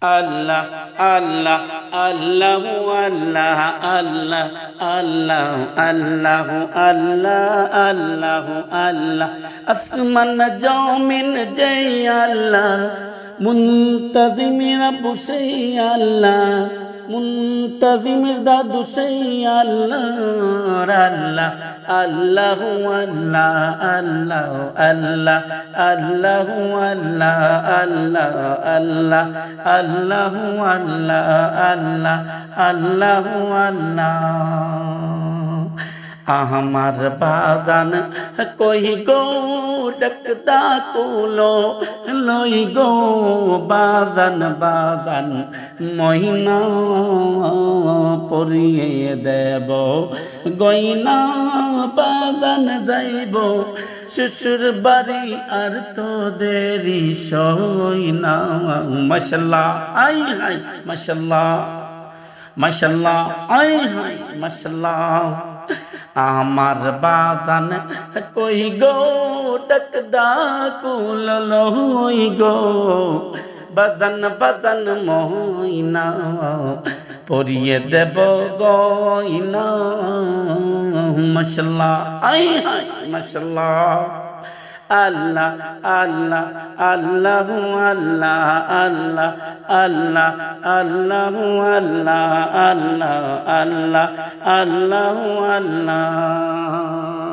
আল্লাহ আল্লাহ আল্লাহ আল্লাহ আল্লাহ আল্লাহ আল্লাহ আল্লাহ আল্লাহ আল্লাহ আসমান জমিন জয় আল্লাহ মুনতাজিমের আব্বু সেই আল্লাহ মুনতাজিমের দাদু সেই আল্লাহ আল্লাহ আল্লাহ আল্লাহ আল্লাহ আল্লাহ আল্লাহ আল্লাহ আল্লাহ আল্লাহ আল্লাহ আল্লাহ আল্লাহ আল্লাহ আমার বাজান কই গো ডাকদা কুলো লই গো বাজান বাজান মহিনা পরিয়ে দেব গয়না বাজান যাইব শ্বশুর বাড়ি আর তো দেরি সই না মাশাল্লাহ আই হাই মাশাল্লাহ মাশাল্লাহ আই হাই মাশাল্লাহ আমার বাজান কই গো ডাকদা কুল লই গো বাজান বাজান মহিনা পরিয়ে দেব গয়না মাশাল্লাহ আই হাই মাশাল্লাহ আল্লাহ আল্লাহ আল্লাহ আল্লাহ আল্লাহ আল্লাহ আল্লাহ আল্লাহ আল্লাহ আল্লাহ আল্লাহ আল্লাহ